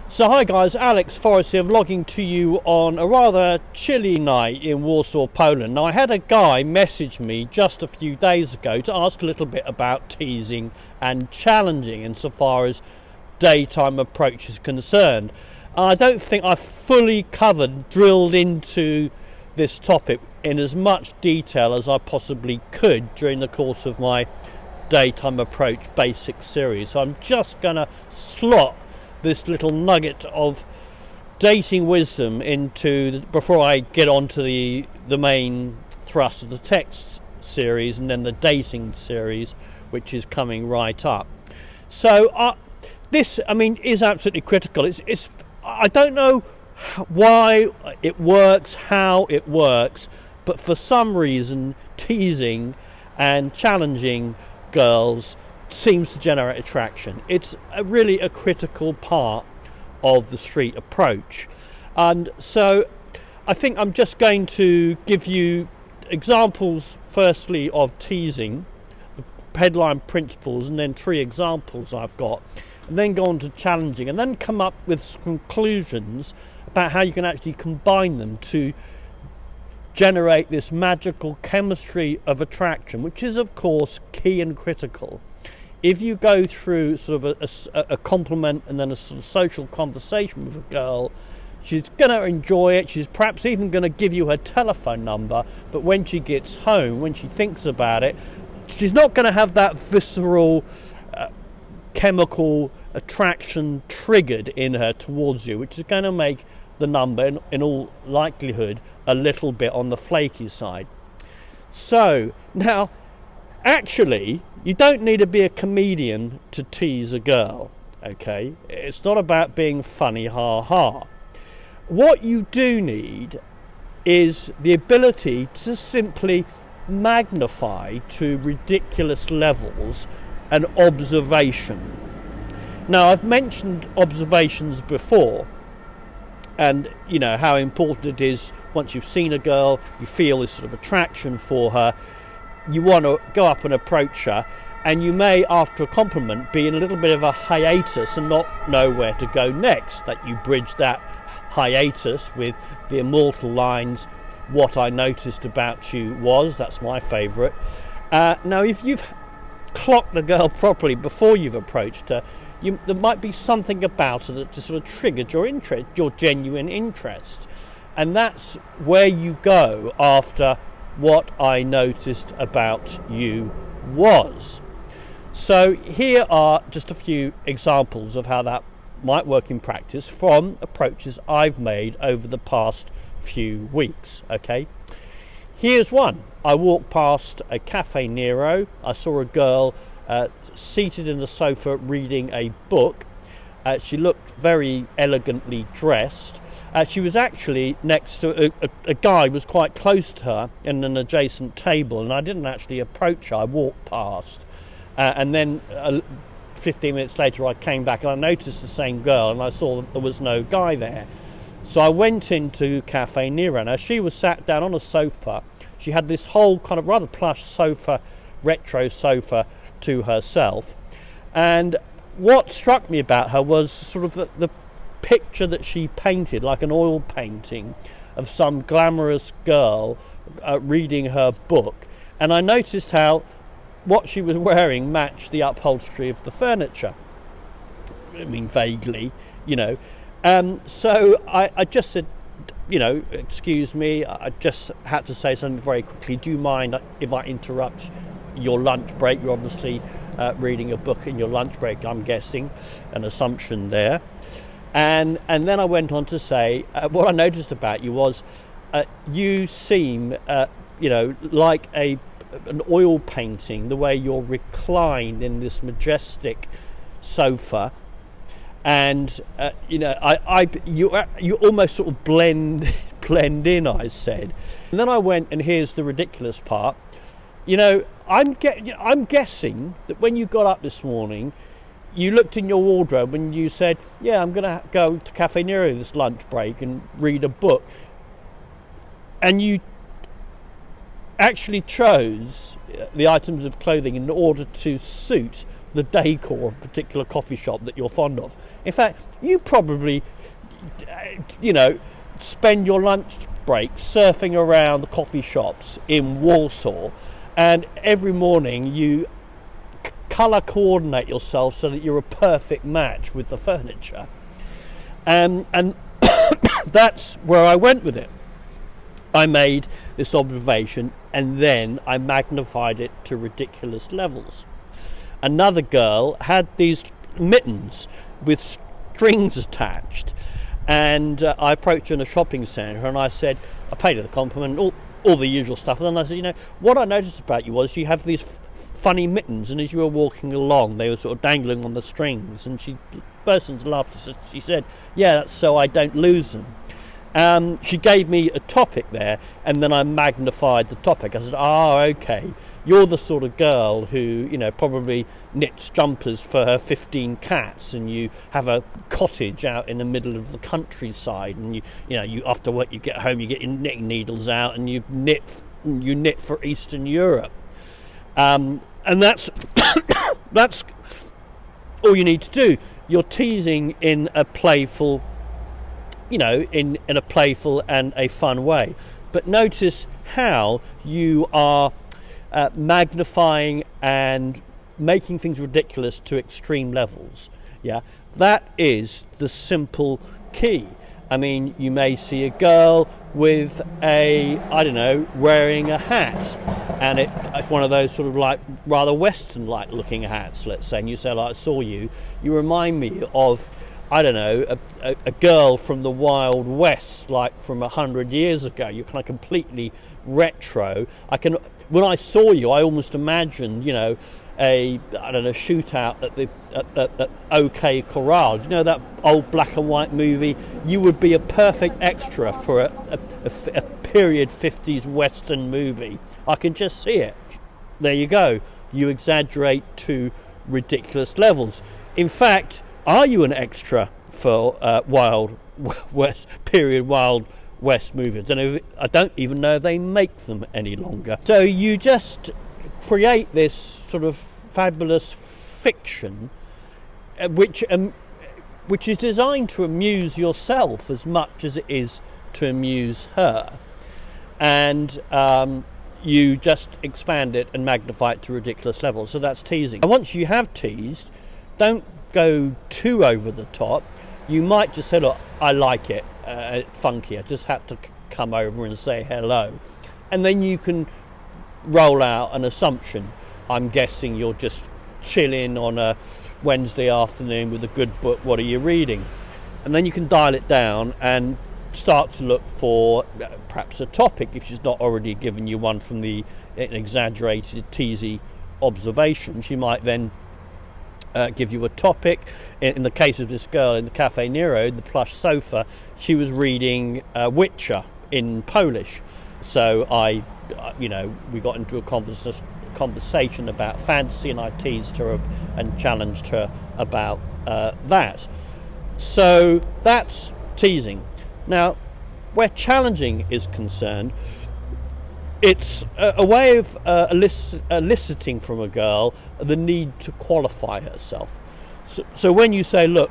So hi guys, Alex Forrest here, vlogging to you on a rather chilly night in Warsaw, Poland. Now I had a guy message me just a few days ago to ask a little bit about teasing and challenging insofar as daytime approach is concerned. I don't think I've fully drilled into this topic in as much detail as I possibly could during the course of my daytime approach basic series. So I'm just gonna slot this little nugget of dating wisdom before I get on to the main thrust of the text series and then the dating series, which is coming right up. So this, I mean, is absolutely critical. I don't know why it works, how it works, but for some reason teasing and challenging girls seems to generate attraction. It's really a critical part of the street approach. And so I think I'm just going to give you examples firstly of teasing, the headline principles, and then 3 examples I've got, and then go on to challenging, and then come up with conclusions about how you can actually combine them to generate this magical chemistry of attraction, which is of course key and critical. If you go through sort of a compliment and then a sort of social conversation with a girl, she's going to enjoy it. She's perhaps even going to give you her telephone number, but when she gets home, when she thinks about it, she's not going to have that visceral chemical attraction triggered in her towards you, which is going to make the number in all likelihood a little bit on the flaky side. So now, actually, you don't need to be a comedian to tease a girl, okay? It's not about being funny, ha ha. What you do need is the ability to simply magnify to ridiculous levels an observation. Now, I've mentioned observations before, and you know how important it is once you've seen a girl, you feel this sort of attraction for her, you want to go up and approach her, and you may, after a compliment, be in a little bit of a hiatus and not know where to go next. That you bridge that hiatus with the immortal lines, "What I noticed about you was," that's my favourite. Now, if you've clocked the girl properly before you've approached her, there might be something about her that just sort of triggered your interest, your genuine interest. And that's where you go after "what I noticed about you was." So here are just a few examples of how that might work in practice from approaches I've made over the past few weeks. Okay, here's one. I walked past a Cafe Nero. I saw a girl seated in the sofa reading a book. She looked very elegantly dressed. She was actually next to a guy was quite close to her in an adjacent table, and I didn't actually approach her. I walked past, and then 15 minutes later I came back and I noticed the same girl, and I saw that there was no guy there. So I went into Cafe Nero. Now, she was sat down on a sofa. She had this whole kind of rather plush sofa, retro sofa, to herself, and what struck me about her was sort of the picture that she painted, like an oil painting of some glamorous girl reading her book. And I noticed how what she was wearing matched the upholstery of the furniture. I mean, vaguely, you know. So I just said, you know, "Excuse me, I just had to say something very quickly. Do you mind if I interrupt your lunch break?" You're obviously reading a book in your lunch break, I'm guessing, an assumption there. And then I went on to say, "What I noticed about you was you seem, you know, like an oil painting, the way you're reclined in this majestic sofa, and you know, you almost sort of blend in," I said. And then I went, and here's the ridiculous part. You know, I'm guessing that when you got up this morning, you looked in your wardrobe and you said, "Yeah, I'm going to go to Cafe Nero this lunch break and read a book." And you actually chose the items of clothing in order to suit the decor of a particular coffee shop that you're fond of. In fact, you probably, spend your lunch break surfing around the coffee shops in Warsaw, and every morning you colour coordinate yourself so that you're a perfect match with the furniture. And that's where I went with it. I made this observation and then I magnified it to ridiculous levels. Another girl had these mittens with strings attached, and I approached her in a shopping centre and I said, I paid her the compliment, all the usual stuff, and then I said, what I noticed about you was you have these funny mittens, and as you were walking along they were sort of dangling on the strings, and she burst into laughter. She said, yeah, that's so I don't lose them. She gave me a topic there, and then I magnified the topic. I said, okay, you're the sort of girl who, probably knits jumpers for her 15 cats, and you have a cottage out in the middle of the countryside, and you after work you get home, you get your knitting needles out, and you knit for Eastern Europe. And that's that's all you need to do. You're teasing in a playful, in a playful and a fun way. But notice how you are magnifying and making things ridiculous to extreme levels. Yeah, that is the simple key. I mean, you may see a girl with wearing a hat, and it's one of those sort of like rather Western-like looking hats, let's say, and you say, I saw you remind me of, a girl from the Wild West, like from 100 years ago. You're kind of completely retro. When I saw you, I almost imagined, a shootout at OK Corral. That old black and white movie? You would be a perfect extra for a period 50s Western movie. I can just see it. There you go. You exaggerate to ridiculous levels. In fact, are you an extra for Wild West movies? I don't even know if they make them any longer. So you just create this sort of fabulous fiction, which is designed to amuse yourself as much as it is to amuse her, and you just expand it and magnify it to ridiculous levels. So that's teasing. And once you have teased, don't go too over the top. You might just say, look, I like it, funky, I just have to come over and say hello, and then you can roll out an assumption. I'm guessing you're just chilling on a Wednesday afternoon with a good book. What are you reading? And then you can dial it down and start to look for perhaps a topic if she's not already given you one from the exaggerated, teasy observation. She might then give you a topic. In the case of this girl in the Cafe Nero, the plush sofa, she was reading Witcher in Polish. So we got into a conversation about fantasy, and I teased her and challenged her about that. So that's teasing. Now, where challenging is concerned, it's a way of eliciting from a girl the need to qualify herself. So when you say, look,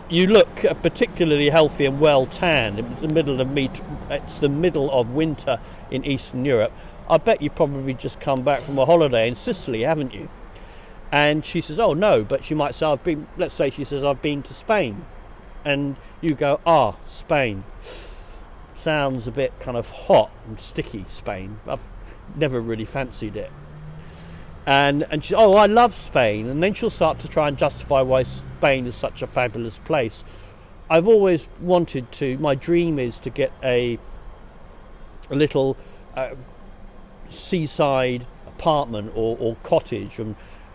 you look particularly healthy and well tanned, it's the middle of winter in Eastern Europe, I bet you've probably just come back from a holiday in Sicily, haven't you? And she says, oh no, but she might say, let's say she says, I've been to Spain. And you go, Spain. Sounds a bit kind of hot and sticky, Spain. I've never really fancied it. And she, I love Spain. And then she'll start to try and justify why Spain is such a fabulous place. I've always wanted to, my dream is to get a little seaside apartment or cottage,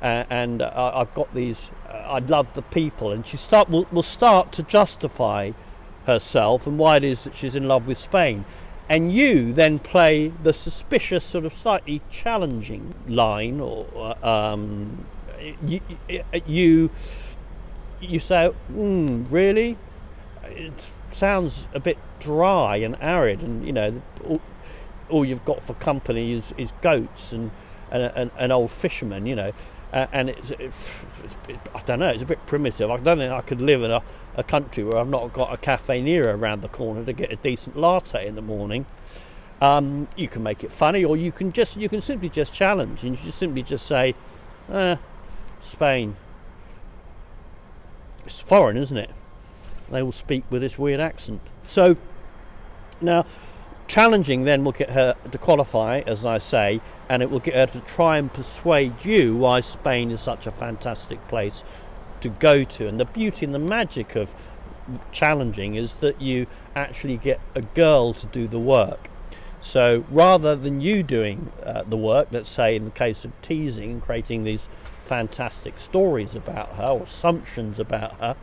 and I've got these, I love the people, and she will start to justify herself and why it is that she's in love with Spain. And you then play the suspicious, sort of slightly challenging line, or you say, really? It sounds a bit dry and arid, and all you've got for company is goats and an old fisherman, and I don't know, it's a bit primitive. I don't think I could live in a country where I've not got a cafe near around the corner to get a decent latte in the morning. You can make it funny, or you can simply just challenge, and you simply just say, Spain. It's foreign, isn't it? They will speak with this weird accent. So now, challenging then will get her to qualify, as I say, and it will get her to try and persuade you why Spain is such a fantastic place to go to. And the beauty and the magic of challenging is that you actually get a girl to do the work. So rather than you doing the work, let's say in the case of teasing, creating these fantastic stories about her or assumptions about her,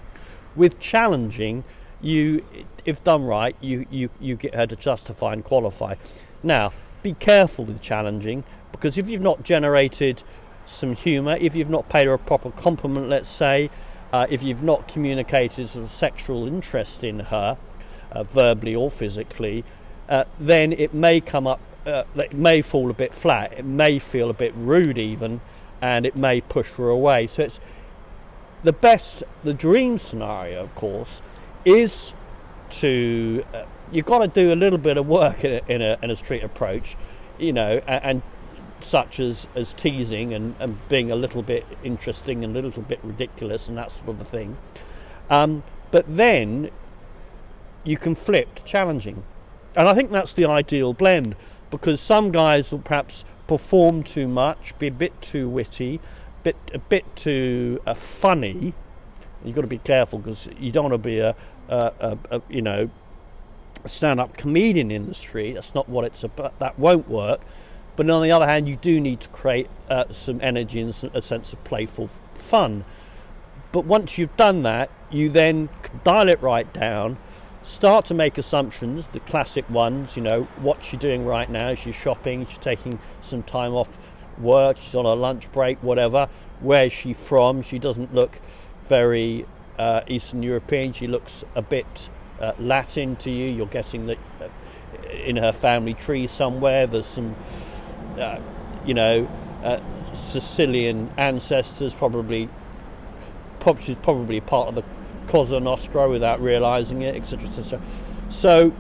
with challenging, you, if done right, you get her to justify and qualify. Now, be careful with challenging, because if you've not generated some humour, if you've not paid her a proper compliment, let's say, if you've not communicated sort of sexual interest in her, verbally or physically, then it may come up, it may fall a bit flat, it may feel a bit rude even, and it may push her away. So it's the dream scenario, of course, is to you've got to do a little bit of work in a street approach, and such as teasing and being a little bit interesting and a little bit ridiculous and that sort of a thing. But then you can flip to challenging, and I think that's the ideal blend, because some guys will perhaps perform too much, be a bit too witty, a bit too funny. You've got to be careful, because you don't want to be a stand-up comedian in the street. That's not what it's about. That won't work. But on the other hand, you do need to create some energy and a sense of playful fun. But once you've done that, you then dial it right down, start to make assumptions, the classic ones, what she's doing right now. She's shopping, she's taking some time off work, she's on a lunch break, whatever. Where is she from? She doesn't look very Eastern European. She looks a bit Latin to you. You're guessing that in her family tree somewhere there's some Sicilian ancestors, she's probably part of the Cosa Nostra without realizing it, etc., etc. So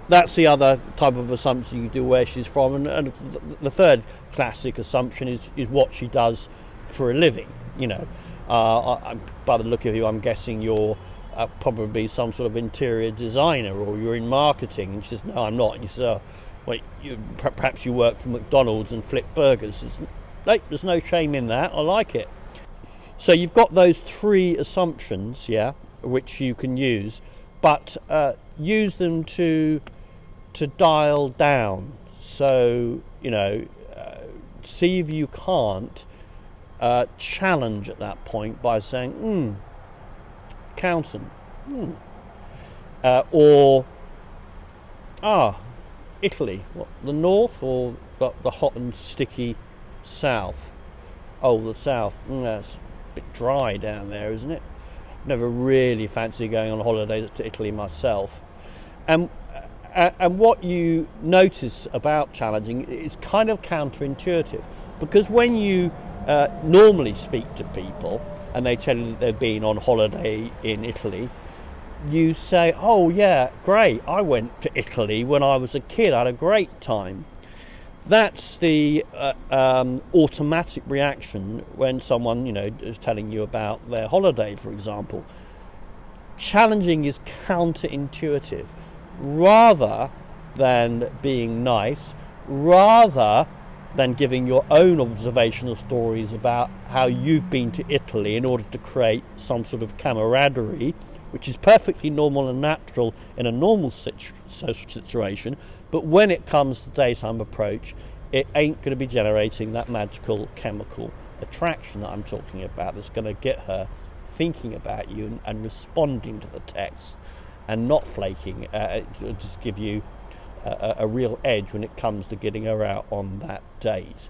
that's the other type of assumption you do, where she's from. And the third classic assumption is what she does for a living. By the look of you, I'm guessing you're probably some sort of interior designer, or you're in marketing. And she says, no, I'm not. And you say, perhaps you work for McDonald's and flip burgers. There's no shame in that. I like it. So you've got those three assumptions, which you can use, but use them to dial down. So see if you can't challenge at that point by saying, accountant, or Italy, what, the north or the hot and sticky south? Oh, the south, that's a bit dry down there, isn't it? Never really fancy going on holiday to Italy myself. And what you notice about challenging is kind of counterintuitive, because when you normally speak to people and they tell you that they've been on holiday in Italy, you say, oh yeah, great, I went to Italy when I was a kid, I had a great time. That's the automatic reaction when someone, is telling you about their holiday, for example. Challenging is counterintuitive. Rather than being nice, rather than giving your own observational stories about how you've been to Italy in order to create some sort of camaraderie, which is perfectly normal and natural in a normal social situation, but when it comes to daytime approach, it ain't going to be generating that magical chemical attraction that I'm talking about, that's going to get her thinking about you and responding to the text, and not flaking. It'll just give you a real edge when it comes to getting her out on that date.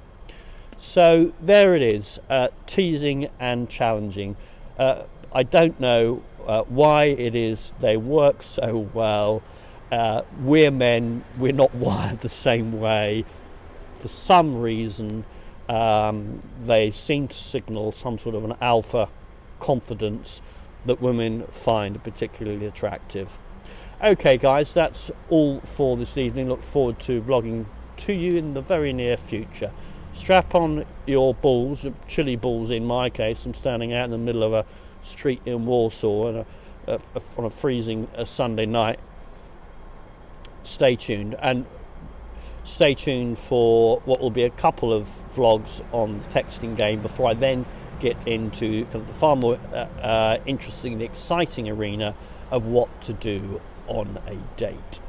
So there it is, teasing and challenging. I don't know why it is they work so well. We're men, we're not wired the same way. For some reason, They seem to signal some sort of an alpha confidence that women find particularly attractive. Okay guys, that's all for this evening. Look forward to vlogging to you in the very near future. Strap on your balls, chilly balls in my case. I'm standing out in the middle of a street in Warsaw on a freezing Sunday night. Stay tuned, and stay tuned for what will be a couple of vlogs on the texting game before I then get into kind of the far more interesting and exciting arena of what to do on a date.